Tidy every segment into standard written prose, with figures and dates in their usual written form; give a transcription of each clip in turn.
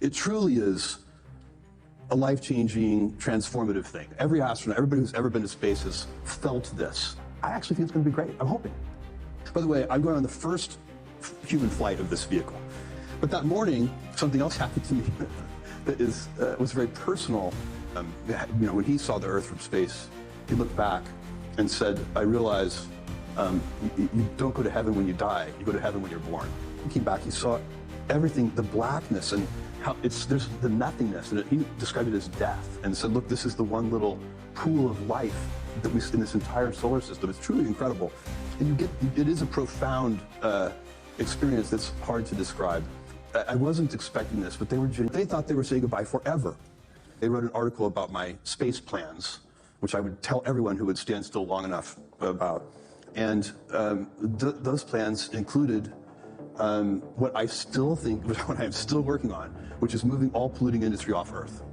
It truly is a life-changing, transformative thing. Every astronaut, everybody who's ever been to space has felt this. I actually think it's going to be great. I'm hoping. By the way, I'm going on the first human flight of this vehicle. But that morning, something else happened to me that was very personal. When he saw the Earth from space, he looked back and said, I realize you don't go to heaven when you die, you go to heaven when you're born. He came back, he saw everything, the blackness, and how there's the nothingness, and he described it as death, and said, look, this is the one little pool of life that we see in this entire solar system. It's truly incredible. And it is a profound experience that's hard to describe. I wasn't expecting this, but they thought they were saying goodbye forever. They wrote an article about my space plans, which I would tell everyone who would stand still long enough about. And those plans included what I still think, what I'm still working on, which is moving all polluting industry off Earth.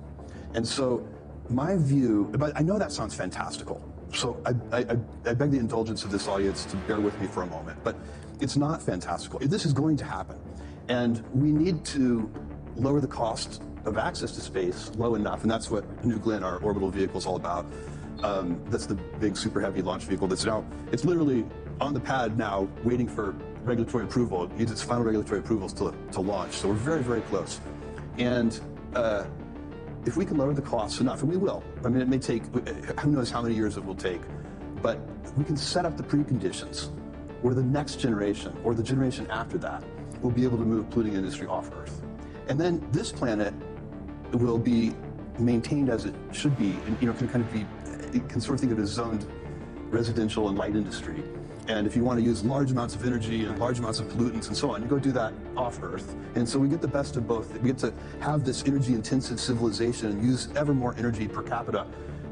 And so my view, but I know that sounds fantastical, so I beg the indulgence of this audience to bear with me for a moment, but it's not fantastical. This is going to happen, and we need to lower the cost of access to space low enough, and that's what New Glenn, our orbital vehicle, is all about. That's the big super heavy launch vehicle that's now, it's literally on the pad now waiting for regulatory approval. It needs its final regulatory approvals to launch, so we're very, very close. And if we can lower the costs enough, and we will, I mean, it may take, who knows how many years it will take, but we can set up the preconditions where the next generation, or the generation after that, will be able to move polluting industry off Earth. And then this planet will be maintained as it should be, and can kind of be, you can sort of think of it as zoned residential and light industry. And if you want to use large amounts of energy and large amounts of pollutants and so on, you go do that off Earth. And so we get the best of both. We get to have this energy-intensive civilization and use ever more energy per capita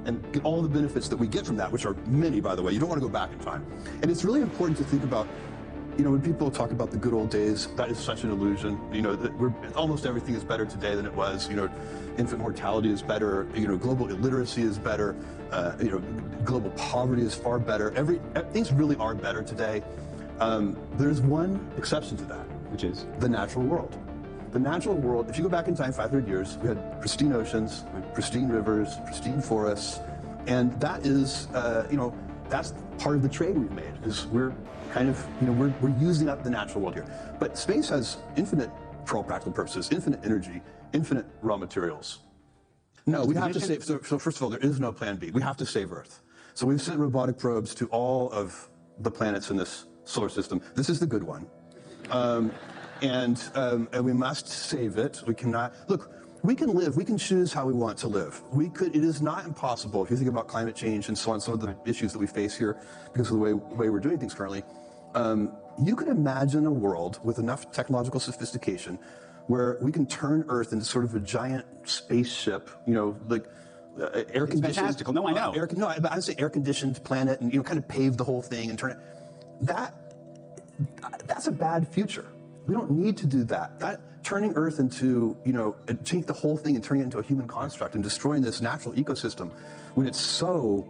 and get all the benefits that we get from that, which are many, by the way. You don't want to go back in time. And it's really important to think about, when people talk about the good old days, that is such an illusion. That almost everything is better today than it was. Infant mortality is better. Global illiteracy is better. Global poverty is far better. Things really are better today. There's one exception to that, which is the natural world. The natural world, if you go back in time 500 years, we had pristine oceans, pristine rivers, pristine forests, and that is, that's part of the trade we've made, is we're kind of, we're using up the natural world here. But space has infinite, for all practical purposes, infinite energy, infinite raw materials. No, we have to save, so first of all, there is no plan B. We have to save Earth. So we've sent robotic probes to all of the planets in this solar system. This is the good one. And we must save it. We cannot, look, we can live, we can choose how we want to live. It is not impossible, if you think about climate change and so on, some of the issues that we face here because of the way we're doing things currently, you could imagine a world with enough technological sophistication where we can turn Earth into sort of a giant spaceship, like air-conditioned. It's fantastical. No, I know. I'd say air-conditioned planet, and kind of pave the whole thing and turn it. That's a bad future. We don't need to do that. Turning Earth into, take the whole thing and turning it into a human construct and destroying this natural ecosystem when it's so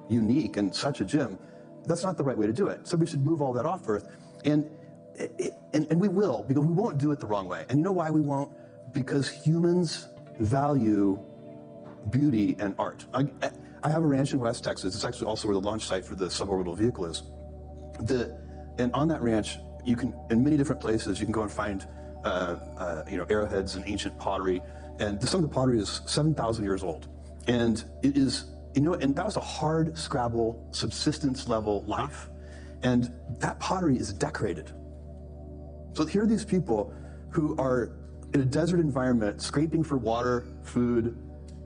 unique and such a gem, that's not the right way to do it. So we should move all that off Earth. And we will, because we won't do it the wrong way. And you know why we won't? Because humans value beauty and art. I have a ranch in West Texas. It's actually also where the launch site for the suborbital vehicle is. And on that ranch, you can, in many different places, you can go and find arrowheads and ancient pottery. And some of the pottery is 7,000 years old. And it is, and that was a hard scrabble, subsistence level life. And that pottery is decorated. So here are these people who are in a desert environment, scraping for water, food,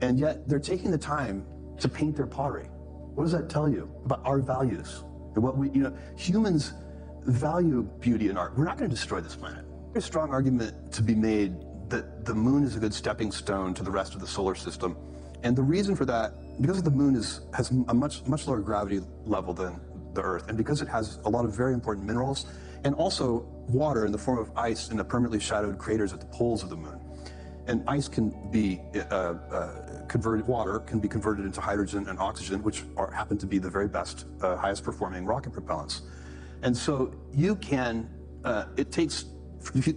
and yet they're taking the time to paint their pottery. What does that tell you about our values? And what humans value beauty and art. We're not going to destroy this planet. There's a strong argument to be made that the moon is a good stepping stone to the rest of the solar system. And the reason for that, because the moon has a much lower gravity level than the Earth, and because it has a lot of very important minerals, and also water in the form of ice in the permanently shadowed craters at the poles of the moon. And ice can be water can be converted into hydrogen and oxygen, which happen to be the very best, highest performing rocket propellants. And so you can, it takes,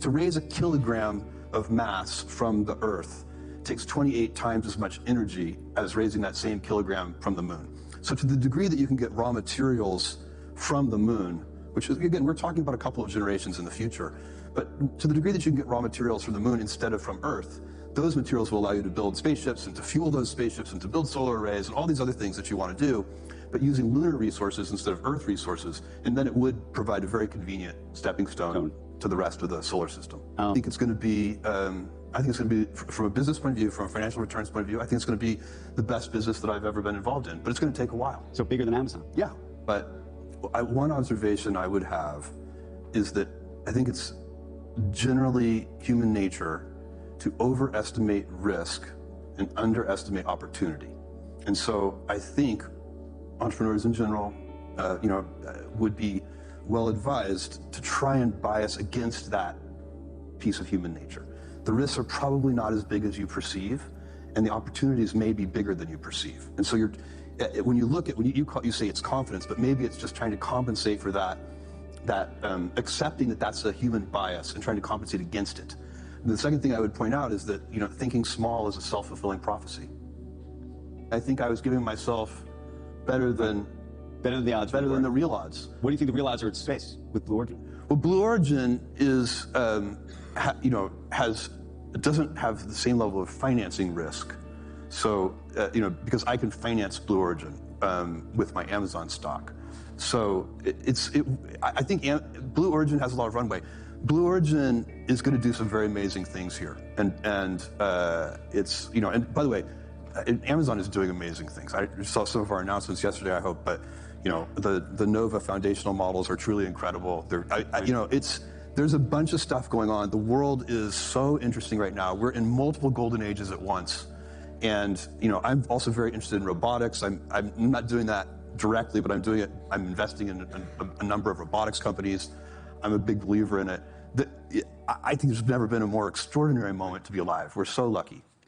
to raise a kilogram of mass from the Earth takes 28 times as much energy as raising that same kilogram from the moon. So to the degree that you can get raw materials from the moon, which is, again, we're talking about a couple of generations in the future, but to the degree that you can get raw materials from the moon instead of from Earth, those materials will allow you to build spaceships and to fuel those spaceships and to build solar arrays and all these other things that you want to do, but using lunar resources instead of Earth resources, and then it would provide a very convenient stepping stone to the rest of the solar system. I think it's going to be, from a business point of view, from a financial returns point of view, I think it's going to be the best business that I've ever been involved in, but it's going to take a while. So bigger than Amazon? Yeah, but one observation I would have is that I think it's generally human nature to overestimate risk and underestimate opportunity. And so I think entrepreneurs in general, would be well advised to try and bias against that piece of human nature. The risks are probably not as big as you perceive, and the opportunities may be bigger than you perceive. And so when you say it's confidence, but maybe it's just trying to compensate for that accepting that that's a human bias and trying to compensate against it. And the second thing I would point out is that thinking small is a self-fulfilling prophecy. I think I was giving myself better than the odds. Better than the real odds. What do you think the real odds are at space with Blue Origin? Well, Blue Origin is, doesn't have the same level of financing risk. So, because I can finance Blue Origin with my Amazon stock. So I think Blue Origin has a lot of runway. Blue Origin is going to do some very amazing things here, and it's and by the way, Amazon is doing amazing things. I saw some of our announcements yesterday, I hope, but the Nova foundational models are truly incredible. There's a bunch of stuff going on. The world is so interesting right now. We're in multiple golden ages at once. And I'm also very interested in robotics. I'm not doing that directly, but I'm doing it. I'm investing in a number of robotics companies. I'm a big believer in it. I think there's never been a more extraordinary moment to be alive. We're so lucky.